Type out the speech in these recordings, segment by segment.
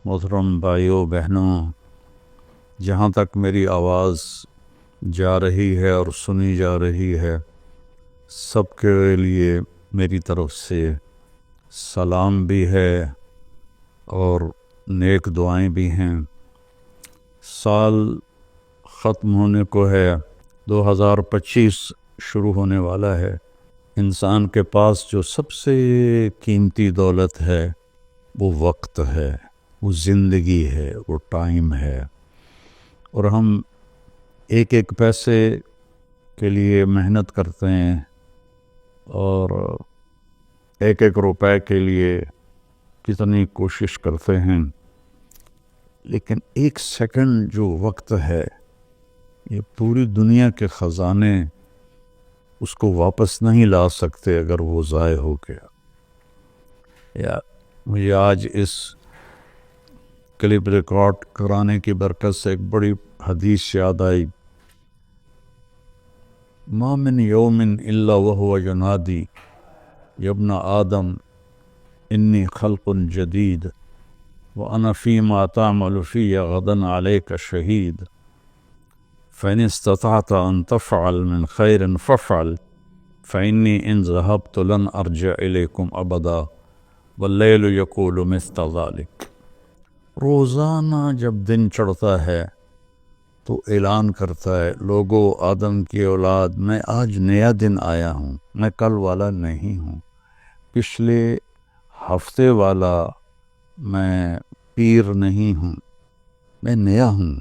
محترم بھائیوں بہنوں، جہاں تک میری آواز جا رہی ہے اور سنی جا رہی ہے، سب کے لیے میری طرف سے سلام بھی ہے اور نیک دعائیں بھی ہیں۔ سال ختم ہونے کو ہے، 2025 شروع ہونے والا ہے۔ انسان کے پاس جو سب سے قیمتی دولت ہے وہ وقت ہے، وہ زندگی ہے، وہ ٹائم ہے، اور ہم ایک ایک پیسے کے لیے محنت کرتے ہیں اور ایک ایک روپے کے لیے کتنی کوشش کرتے ہیں، لیکن ایک سیکنڈ جو وقت ہے، یہ پوری دنیا کے خزانے اس کو واپس نہیں لا سکتے اگر وہ ضائع ہو گیا۔ یا مجھے آج اس کلپ ریکارڈ کرانے کی برکت سے ایک بڑی حدیث یاد آئی۔ ما من یوم الا وهو ینادی یا ابن آدم انی خلق جدید وانا فیما تعمل فی غدا علیک شہید فإن استطعت ان تفعل من خیر فافعل فإنی ان ذهبت لن ارجع الیکم ابدا واللیل یقول مثل ذلک۔ روزانہ جب دن چڑھتا ہے تو اعلان کرتا ہے، لوگو آدم کی اولاد، میں آج نیا دن آیا ہوں، میں کل والا نہیں ہوں، پچھلے ہفتے والا میں پیر نہیں ہوں، میں نیا ہوں۔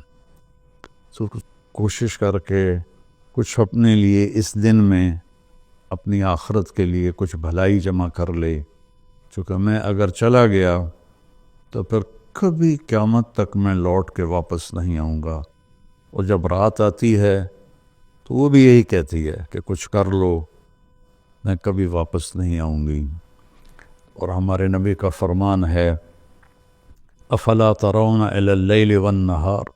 تو کوشش کر کے کچھ اپنے لیے اس دن میں اپنی آخرت کے لیے کچھ بھلائی جمع کر لے، چونکہ میں اگر چلا گیا تو پھر کبھی قیامت تک میں لوٹ کے واپس نہیں آؤں گا۔ اور جب رات آتی ہے تو وہ بھی یہی کہتی ہے کہ کچھ کر لو، میں کبھی واپس نہیں آؤں گی۔ اور ہمارے نبی کا فرمان ہے، افلا ترون الی اللیل والنہار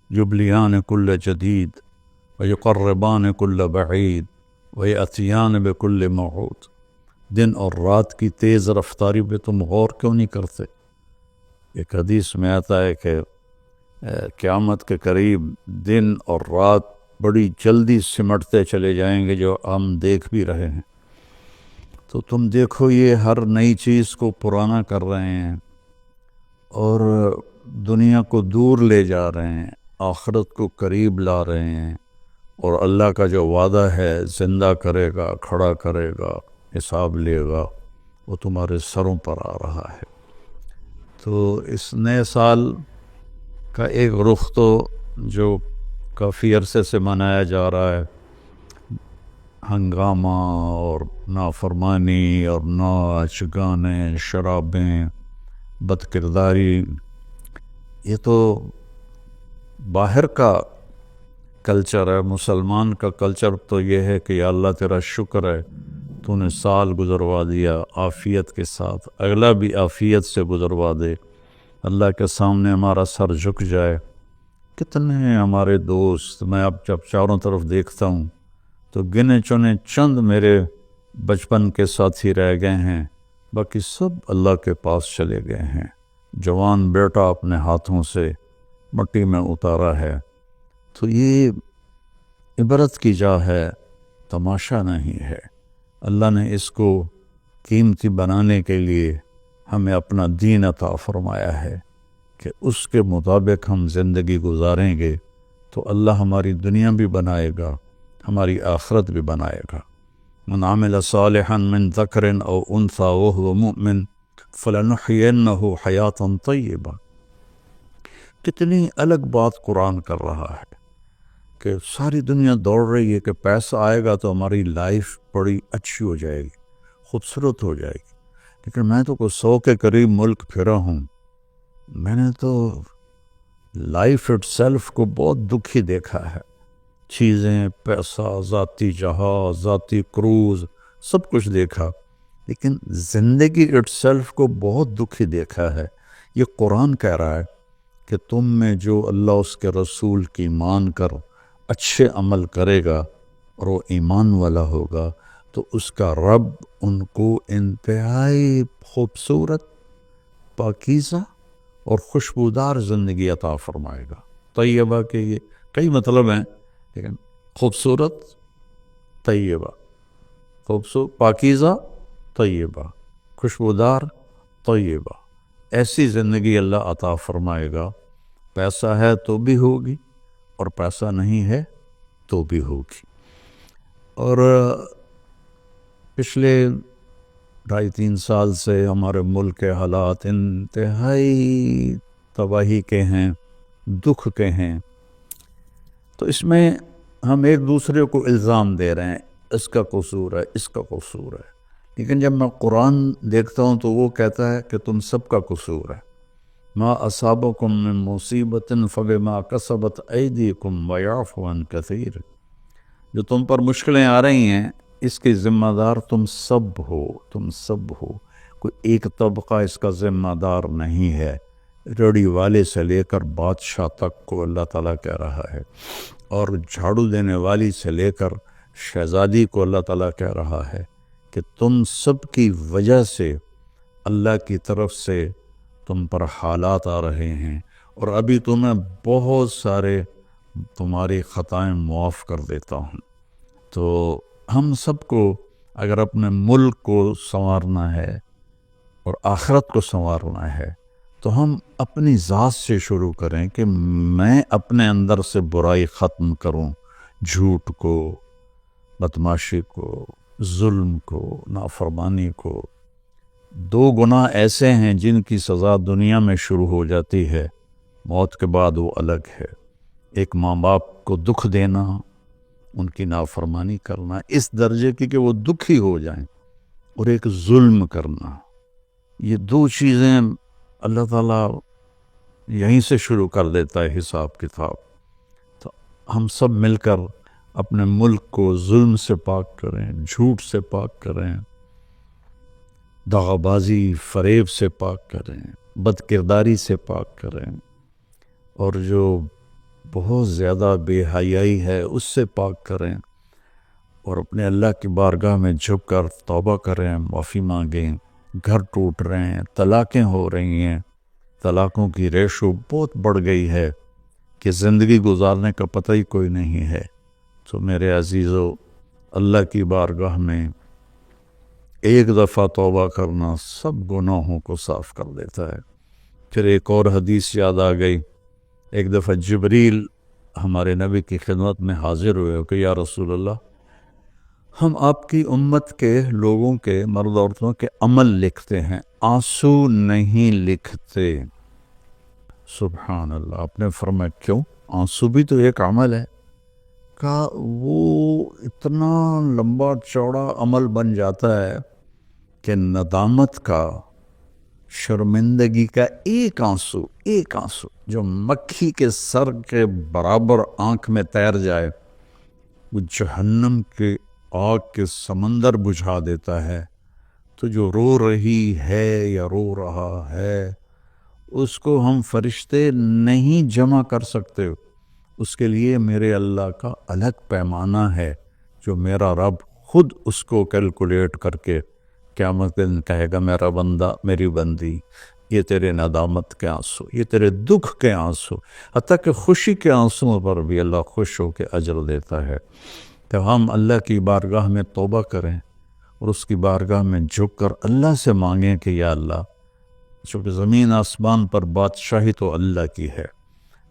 یبلیان کل جدید ویقربان کل بعید ویأتیان بکل موعود۔ دن اور رات کی تیز رفتاری پہ تم غور کیوں نہیں کرتے؟ ایک حدیث میں آتا ہے کہ قیامت کے قریب دن اور رات بڑی جلدی سمٹتے چلے جائیں گے، جو ہم دیکھ بھی رہے ہیں۔ تو تم دیکھو، یہ ہر نئی چیز کو پرانا کر رہے ہیں اور دنیا کو دور لے جا رہے ہیں، آخرت کو قریب لا رہے ہیں، اور اللہ کا جو وعدہ ہے زندہ کرے گا، کھڑا کرے گا، حساب لے گا، وہ تمہارے سروں پر آ رہا ہے۔ تو اس نئے سال کا ایک رخ تو جو کافی عرصے سے منایا جا رہا ہے، ہنگامہ اور نافرمانی اور ناچ گانے، شرابیں، بد کرداری، یہ تو باہر کا کلچر ہے۔ مسلمان کا کلچر تو یہ ہے کہ یا اللہ تیرا شکر ہے تو نے سال گزروا دیا عافیت کے ساتھ، اگلا بھی عافیت سے گزروا دے، اللہ کے سامنے ہمارا سر جھک جائے۔ کتنے ہمارے دوست، میں اب جب چاروں طرف دیکھتا ہوں تو گنے چنے چند میرے بچپن کے ساتھی رہ گئے ہیں، باقی سب اللہ کے پاس چلے گئے ہیں۔ جوان بیٹا اپنے ہاتھوں سے مٹی میں اتارا ہے۔ تو یہ عبرت کی جا ہے، تماشا نہیں ہے۔ اللہ نے اس کو قیمتی بنانے کے لیے ہمیں اپنا دین عطا فرمایا ہے کہ اس کے مطابق ہم زندگی گزاریں گے تو اللہ ہماری دنیا بھی بنائے گا، ہماری آخرت بھی بنائے گا۔ من عمل صالحا من ذکر او انثی وهو مؤمن فلنحینہ حیاتا طیبہ۔ کتنی الگ بات قرآن کر رہا ہے کہ ساری دنیا دوڑ رہی ہے کہ پیسہ آئے گا تو ہماری لائف بڑی اچھی ہو جائے گی، خوبصورت ہو جائے گی، لیکن میں تو کوئی 100 کے قریب ملک پھرا ہوں، میں نے تو لائف اٹ سیلف کو بہت دکھی دیکھا ہے۔ چیزیں، پیسہ، ذاتی جہاز، ذاتی کروز، سب کچھ دیکھا، لیکن زندگی اٹ سیلف کو بہت دکھی دیکھا ہے۔ یہ قرآن کہہ رہا ہے کہ تم میں جو اللہ اس کے رسول کی مان کر اچھے عمل کرے گا اور وہ ایمان والا ہوگا تو اس کا رب ان کو انتہائی خوبصورت، پاکیزہ اور خوشبودار زندگی عطا فرمائے گا۔ طیبہ کے یہ کئی مطلب ہیں، لیکن خوبصورت طیبہ، خوبصورت پاکیزہ طیبہ، خوشبودار طیبہ، ایسی زندگی اللہ عطا فرمائے گا۔ پیسہ ہے تو بھی ہوگی اور پیسہ نہیں ہے تو بھی ہوگی۔ اور پچھلے 2.5-3 سال سے ہمارے ملک کے حالات انتہائی تباہی کے ہیں، دکھ کے ہیں، تو اس میں ہم ایک دوسرے کو الزام دے رہے ہیں، اس کا قصور ہے، اس کا قصور ہے، لیکن جب میں قرآن دیکھتا ہوں تو وہ کہتا ہے کہ تم سب کا قصور ہے۔ ما اصابکم من مصیبت فبما کسبت ایدیکم ویعفو عن کثیر، جو تم پر مشکلیں آ رہی ہیں اس کی ذمہ دار تم سب ہو، تم سب ہو، کوئی ایک طبقہ اس کا ذمہ دار نہیں ہے۔ ریڑھی والے سے لے کر بادشاہ تک کو اللہ تعالیٰ کہہ رہا ہے، اور جھاڑو دینے والی سے لے کر شہزادی کو اللہ تعالیٰ کہہ رہا ہے کہ تم سب کی وجہ سے اللہ کی طرف سے تم پر حالات آ رہے ہیں، اور ابھی تمہیں بہت سارے تمہاری خطائیں معاف کر دیتا ہوں۔ تو ہم سب کو اگر اپنے ملک کو سنوارنا ہے اور آخرت کو سنوارنا ہے تو ہم اپنی ذات سے شروع کریں کہ میں اپنے اندر سے برائی ختم کروں، جھوٹ کو، بدمعاشی کو، ظلم کو، نافرمانی کو۔ 2 گناہ ایسے ہیں جن کی سزا دنیا میں شروع ہو جاتی ہے، موت کے بعد وہ الگ ہے۔ ایک ماں باپ کو دکھ دینا، ان کی نافرمانی کرنا اس درجے کی کہ وہ دکھی ہو جائیں، اور ایک ظلم کرنا، یہ 2 چیزیں اللہ تعالیٰ یہیں سے شروع کر دیتا ہے حساب کتاب۔ تو ہم سب مل کر اپنے ملک کو ظلم سے پاک کریں، جھوٹ سے پاک کریں، دغا بازی فریب سے پاک کریں، بد کرداری سے پاک کریں، اور جو بہت زیادہ بے حیائی ہے اس سے پاک کریں، اور اپنے اللہ کی بارگاہ میں جھک کر توبہ کریں، معافی مانگیں۔ گھر ٹوٹ رہے ہیں، طلاقیں ہو رہی ہیں، طلاقوں کی ریشو بہت بڑھ گئی ہے کہ زندگی گزارنے کا پتہ ہی کوئی نہیں ہے۔ تو میرے عزیزو، اللہ کی بارگاہ میں ایک دفعہ توبہ کرنا سب گناہوں کو صاف کر دیتا ہے۔ پھر ایک اور حدیث یاد آ گئی، ایک دفعہ جبریل ہمارے نبی کی خدمت میں حاضر ہوئے کہ یا رسول اللہ، ہم آپ کی امت کے لوگوں کے، مرد عورتوں کے عمل لکھتے ہیں، آنسو نہیں لکھتے۔ سبحان اللہ۔ آپ نے فرمایا کیوں؟ آنسو بھی تو ایک عمل ہے۔ کہا وہ اتنا لمبا چوڑا عمل بن جاتا ہے کہ ندامت کا، شرمندگی کا ایک آنسو جو مکھی کے سر کے برابر آنکھ میں تیر جائے، وہ جہنم کے آگ کے سمندر بجھا دیتا ہے۔ تو جو رو رہی ہے یا رو رہا ہے، اس کو ہم فرشتے نہیں جمع کر سکتے۔ اس کے لیے میرے اللہ کا الگ پیمانہ ہے، جو میرا رب خود اس کو کیلکولیٹ کر کے قیامت دن کہے گا میرا بندہ، میری بندی، یہ تیرے ندامت کے آنسو، یہ تیرے دکھ کے آنسو، حتیٰ کہ خوشی کے آنسوں پر بھی اللہ خوش ہو کے اجر دیتا ہے۔ تو ہم اللہ کی بارگاہ میں توبہ کریں اور اس کی بارگاہ میں جھک کر اللہ سے مانگیں کہ یا اللہ، چونکہ زمین آسمان پر بادشاہی تو اللہ کی ہے،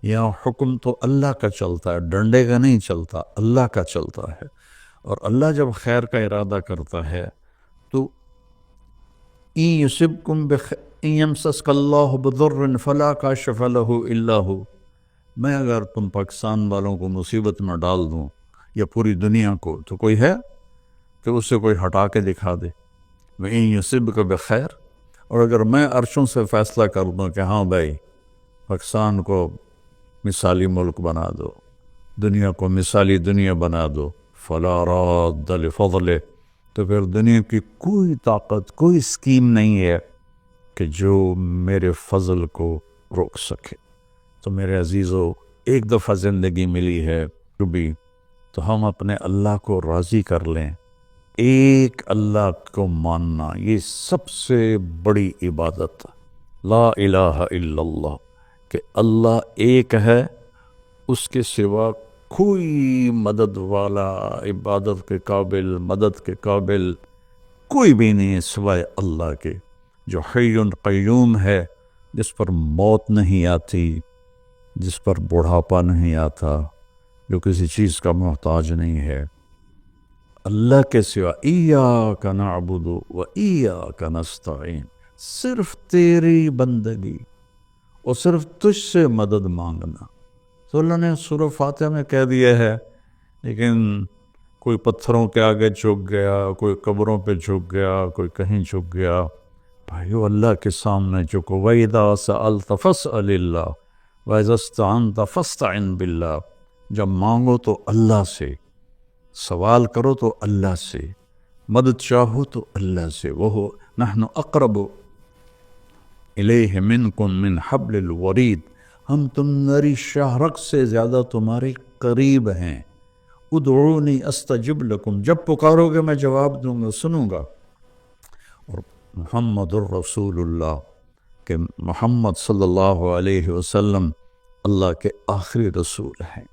یہاں حکم تو اللہ کا چلتا ہے، ڈنڈے کا نہیں چلتا، اللہ کا چلتا ہے، اور اللہ جب خیر کا ارادہ کرتا ہے تو إِن يُصِبْكُمْ يَمْسَسْكَ اللَّهُ بِضُرٍّ فَلَا كَاشِفَ لَهُ إِلَّا هُوَ، میں اگر تم پاکستان والوں کو مصیبت میں ڈال دوں یا پوری دنیا کو، تو کوئی ہے کہ اسے کوئی ہٹا کے دکھا دے؟ وَإِن يُصِبْكَ بِخَيْرٍ، اور اگر میں عرشوں سے فیصلہ کر دوں کہ ہاں بھائی پاکستان کو مثالی ملک بنا دو، دنیا کو مثالی دنیا بنا دو، فَلَا رَادَّ لِفَضْلِهِ، تو پھر دنیا کی کوئی طاقت، کوئی اسکیم نہیں ہے کہ جو میرے فضل کو روک سکے۔ تو میرے عزیزو، ایک دفعہ زندگی ملی ہے کبھی، تو ہم اپنے اللہ کو راضی کر لیں۔ ایک اللہ کو ماننا یہ سب سے بڑی عبادت ہے۔ لا الہ الا اللہ، کہ اللہ ایک ہے، اس کے سوا کوئی مدد والا، عبادت کے قابل، مدد کے قابل کوئی بھی نہیں ہے سوائے اللہ کے، جو حی قیوم ہے، جس پر موت نہیں آتی، جس پر بڑھاپا نہیں آتا، جو کسی چیز کا محتاج نہیں ہے۔ اللہ کے سوا ایاک نعبد و ایاک نستعین، صرف تیری بندگی اور صرف تجھ سے مدد مانگنا۔ تو اللہ نے سورہ فاتحہ میں کہہ دیا ہے، لیکن کوئی پتھروں کے آگے جھک گیا، کوئی قبروں پہ جھک گیا، کوئی کہیں جھک گیا۔ بھائیو اللہ کے سامنے جھکو، وَإِذَا سَأَلْتَ فَاسْأَلِ اللَّهَ وَإِذَا اسْتَعَنْتَ فَاسْتَعِنْ بِاللَّهِ، جب مانگو تو اللہ سے، سوال کرو تو اللہ سے، مدد چاہو تو اللہ سے۔ وہ نحن اقرب الیہ منکم من حبل الورید، ہم تمہاری شاہرگ سے زیادہ تمہارے قریب ہیں۔ ادعونی استجب لکم، جب پکارو گے میں جواب دوں گا، سنوں گا۔ اور محمد الرسول اللہ، کہ محمد صلی اللہ علیہ وسلم اللہ کے آخری رسول ہیں۔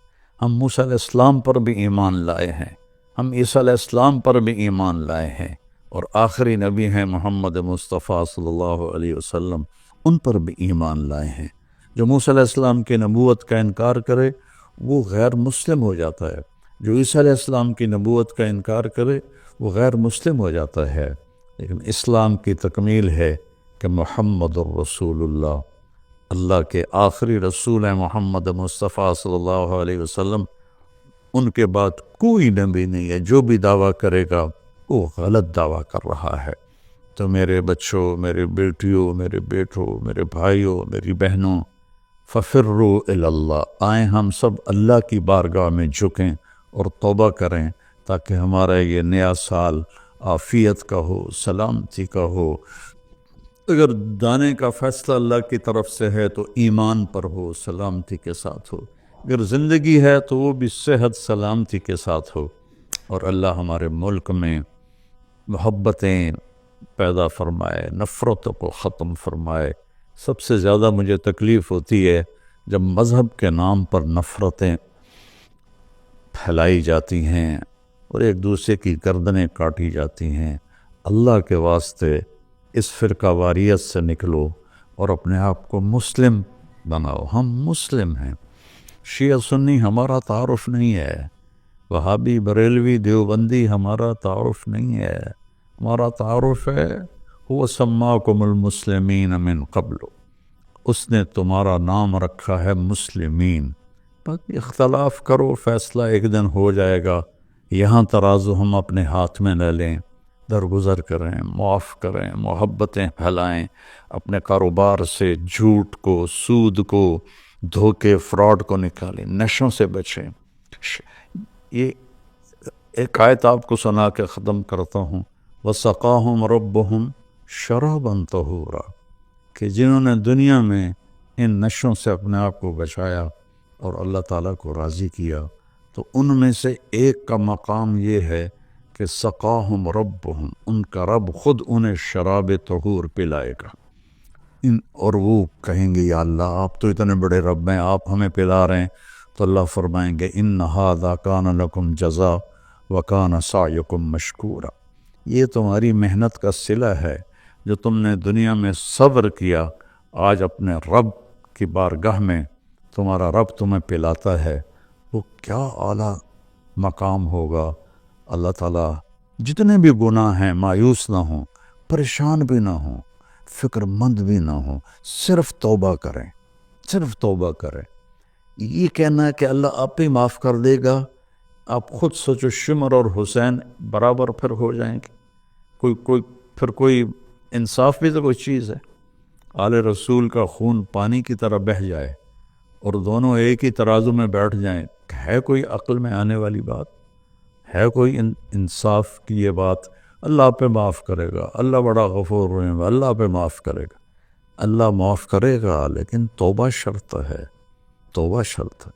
ہم موسیٰ علیہ السلام پر بھی ایمان لائے ہیں، ہم عیسیٰ علیہ السلام پر بھی ایمان لائے ہیں، اور آخری نبی ہیں محمد مصطفیٰ صلی اللہ علیہ وسلم، ان پر بھی ایمان لائے ہیں۔ جو موسیٰ علیہ السلام کی نبوت کا انکار کرے وہ غیر مسلم ہو جاتا ہے، جو عیسیٰ علیہ السلام کی نبوت کا انکار کرے وہ غیر مسلم ہو جاتا ہے۔ لیکن اسلام کی تکمیل ہے کہ محمد الرسول اللہ، اللہ کے آخری رسول ہیں محمد مصطفیٰ صلی اللہ علیہ وسلم، ان کے بعد کوئی نبی نہیں ہے۔ جو بھی دعویٰ کرے گا وہ غلط دعویٰ کر رہا ہے۔ تو میرے بچوں، میرے بیٹیوں، میرے بیٹوں، میرے بھائیوں، میری بہنوں، ففروا الی اللہ، آئیں ہم سب اللہ کی بارگاہ میں جھکیں اور توبہ کریں، تاکہ ہمارا یہ نیا سال عافیت کا ہو، سلامتی کا ہو۔ اگر دانے کا فیصلہ اللہ کی طرف سے ہے تو ایمان پر ہو، سلامتی کے ساتھ ہو، اگر زندگی ہے تو وہ بھی صحت سلامتی کے ساتھ ہو، اور اللہ ہمارے ملک میں محبتیں پیدا فرمائے، نفرتوں کو ختم فرمائے۔ سب سے زیادہ مجھے تکلیف ہوتی ہے جب مذہب کے نام پر نفرتیں پھیلائی جاتی ہیں اور ایک دوسرے کی گردنیں کاٹی جاتی ہیں۔ اللہ کے واسطے اس فرقہ واریت سے نکلو اور اپنے آپ کو مسلم بناؤ۔ ہم مسلم ہیں، شیعہ سنی ہمارا تعارف نہیں ہے، وہابی بریلوی دیوبندی ہمارا تعارف نہیں ہے، ہمارا تعارف ہے هو سماکم المسلمین من قبل، اس نے تمہارا نام رکھا ہے مسلمین۔ باقی اختلاف کرو، فیصلہ ایک دن ہو جائے گا۔ یہاں ترازو ہم اپنے ہاتھ میں لے لیں، درگزر کریں، معاف کریں، محبتیں پھیلائیں، اپنے کاروبار سے جھوٹ کو، سود کو، دھوکے، فراڈ کو نکالیں، نشوں سے بچیں۔ یہ ایک آیت آپ کو سنا کے ختم کرتا ہوں، وَسَقَاهُمْ رَبُّهُمْ شَرَابًا طَهُورًا، کہ جنہوں نے دنیا میں ان نشوں سے اپنے آپ کو بچایا اور اللہ تعالیٰ کو راضی کیا، تو ان میں سے ایک کا مقام یہ ہے کہ سقاہم ربہم، ان کا رب خود انہیں شراب طہور پلائے گا۔ اور وہ کہیں گے یا اللہ آپ تو اتنے بڑے رب ہیں، آپ ہمیں پلا رہے ہیں، تو اللہ فرمائیں گے ان ھذا کان لکم جزاء وکان سعیکم مشکورا، یہ تمہاری محنت کا صلہ ہے، جو تم نے دنیا میں صبر کیا، آج اپنے رب کی بارگاہ میں تمہارا رب تمہیں پلاتا ہے، وہ کیا اعلیٰ مقام ہوگا۔ اللہ تعالیٰ جتنے بھی گناہ ہیں مایوس نہ ہوں، پریشان بھی نہ ہوں، فکر مند بھی نہ ہوں، صرف توبہ کریں، صرف توبہ کریں۔ یہ کہنا ہے کہ اللہ آپ ہی معاف کر دے گا، آپ خود سوچو شمر اور حسین برابر پھر ہو جائیں گے؟ کوئی انصاف بھی تو کوئی چیز ہے۔ آل رسول کا خون پانی کی طرح بہہ جائے اور دونوں ایک ہی ترازو میں بیٹھ جائیں، ہے کوئی عقل میں آنے والی بات؟ ہے کوئی انصاف کی یہ بات؟ اللہ پہ معاف کرے گا، اللہ بڑا غفور رحیم، اللہ پہ معاف کرے گا، اللہ معاف کرے گا، لیکن توبہ شرط ہے، توبہ شرط ہے۔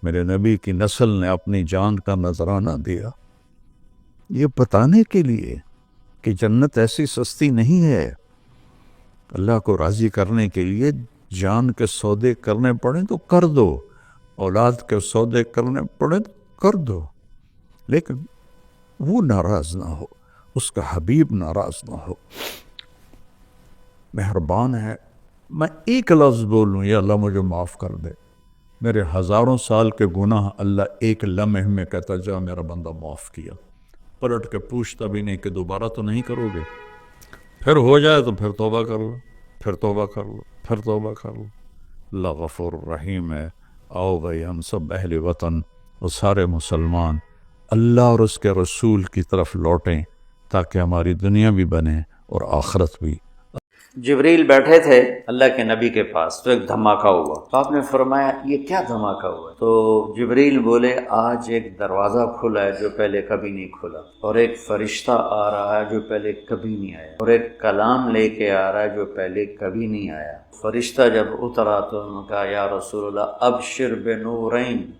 میرے نبی کی نسل نے اپنی جان کا نذرانہ دیا یہ بتانے کے لیے کہ جنت ایسی سستی نہیں ہے، اللہ کو راضی کرنے کے لیے جان کے سودے کرنے پڑیں تو کر دو، اولاد کے سودے کرنے پڑیں تو کر دو، لیکن وہ ناراض نہ ہو، اس کا حبیب ناراض نہ ہو۔ مہربان ہے، میں ایک لفظ بولوں یا اللہ مجھے معاف کر دے، میرے ہزاروں سال کے گناہ اللہ ایک لمحے میں کہتا جا میرا بندہ معاف کیا، پلٹ کے پوچھتا بھی نہیں کہ دوبارہ تو نہیں کرو گے، پھر ہو جائے تو پھر توبہ کر لو، پھر توبہ کر لو، پھر توبہ کر لو۔ اللہ غفور رحیم ہے۔ آؤ بھائی ہم سب اہل وطن اور سارے مسلمان اللہ اور اس کے رسول کی طرف لوٹیں تاکہ ہماری دنیا بھی بنے اور آخرت بھی۔ جبریل بیٹھے تھے اللہ کے نبی کے پاس، تو ایک دھماکہ ہوا، تو آپ نے فرمایا یہ کیا دھماکہ ہوا؟ تو جبریل بولے آج ایک دروازہ کھلا ہے جو پہلے کبھی نہیں کھلا، اور ایک فرشتہ آ رہا ہے جو پہلے کبھی نہیں آیا، اور ایک کلام لے کے آ رہا ہے جو پہلے کبھی نہیں آیا۔ فرشتہ جب اترا تو انہوں نے کہا یا رسول اللہ ابشر بنورین،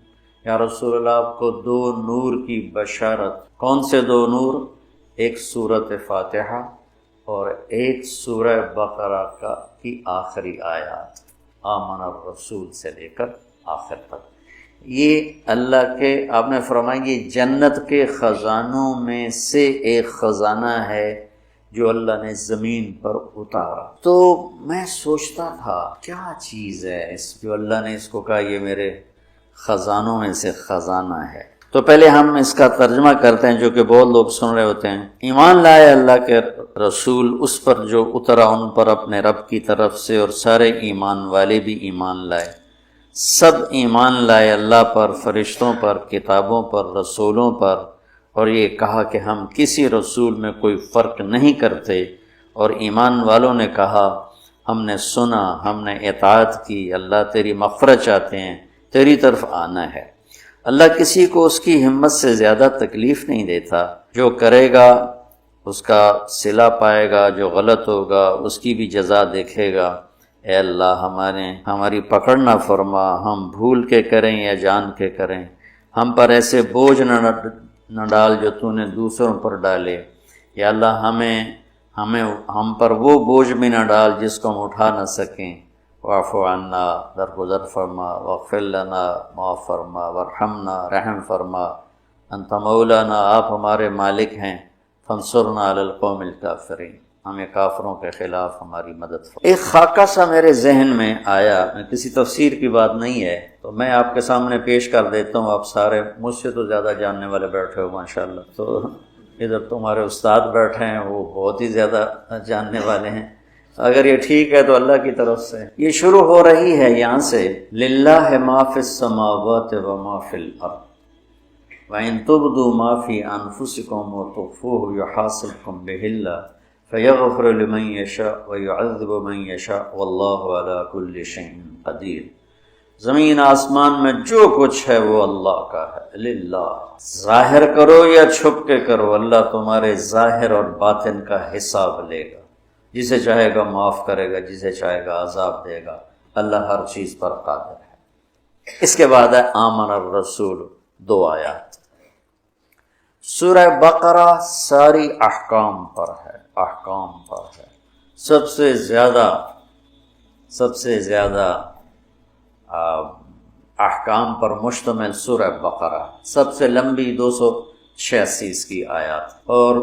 یا رسول اللہ آپ کو دو نور کی بشارت۔ کون سے دو نور؟ ایک سورۃ فاتحہ اور ایک سورہ بقرہ کی آخری آیات، آمن الرسول سے لے کر آخر تک۔ یہ اللہ کے، آپ نے فرمایا یہ جنت کے خزانوں میں سے ایک خزانہ ہے جو اللہ نے زمین پر اتارا۔ تو میں سوچتا تھا کیا چیز ہے اس جو اللہ نے اس کو کہا یہ میرے خزانوں میں سے خزانہ ہے۔ تو پہلے ہم اس کا ترجمہ کرتے ہیں جو کہ بہت لوگ سن رہے ہوتے ہیں۔ ایمان لائے اللہ کے رسول اس پر جو اترا ان پر اپنے رب کی طرف سے، اور سارے ایمان والے بھی ایمان لائے، سب ایمان لائے اللہ پر، فرشتوں پر، کتابوں پر، رسولوں پر، اور یہ کہا کہ ہم کسی رسول میں کوئی فرق نہیں کرتے، اور ایمان والوں نے کہا ہم نے سنا، ہم نے اطاعت کی، اللہ تیری مغفرت چاہتے ہیں، تیری طرف آنا ہے۔ اللہ کسی کو اس کی ہمت سے زیادہ تکلیف نہیں دیتا، جو کرے گا اس کا صلہ پائے گا، جو غلط ہوگا اس کی بھی جزا دیکھے گا۔ اے اللہ ہماری پکڑ نہ فرما، ہم بھول کے کریں یا جان کے کریں، ہم پر ایسے بوجھ نہ ڈال جو تو نے دوسروں پر ڈالے۔ یا اللہ ہم پر وہ بوجھ بھی نہ ڈال جس کو ہم اٹھا نہ سکیں۔ واعف عنا، درگزر فرما، واغفر لنا، معاف فرما، وارحمنا، رحم فرما، انت مولانا، آپ ہمارے مالک ہیں، فانصرنا علی القوم الکافرین، ہمیں کافروں کے خلاف ہماری مدد فرما۔ ایک خاکہ سا میرے ذہن میں آیا، کسی تفسیر کی بات نہیں ہے، تو میں آپ کے سامنے پیش کر دیتا ہوں۔ آپ سارے مجھ سے تو زیادہ جاننے والے بیٹھے ہو ماشاءاللہ، تو ادھر تمہارے استاد بیٹھے ہیں وہ بہت ہی زیادہ جاننے والے ہیں، اگر یہ ٹھیک ہے تو اللہ کی طرف سے یہ شروع ہو رہی ہے یہاں سے، للہ ما فی السماوات و ما فی الارض وَإِن تُبْدُوا مَا فِي أَنفُسِكُمْ وَتُخْفُوهُ يُحَاسِبْكُم بِهِ اللَّهُ فَيَغْفِرُ لِمَن يَشَاءُ وَيُعَذِّبُ مَن يَشَاءُ وَاللَّهُ عَلَى كُلِّ شَيْءٍ قَدِيرٌ۔ زمین آسمان میں جو کچھ ہے وہ اللہ کا ہے، للہ۔ ظاہر کرو یا چھپ کے کرو، اللہ تمہارے ظاہر اور باطن کا حساب لے گا، جسے چاہے گا معاف کرے گا، جسے چاہے گا عذاب دے گا، اللہ ہر چیز پر قادر ہے۔ اس کے بعد ہے آمن الرسول، 2 آیات۔ سورہ بقرہ ساری احکام پر ہے، سب سے زیادہ احکام پر مشتمل سورہ بقرہ، سب سے لمبی 286 کی آیات، اور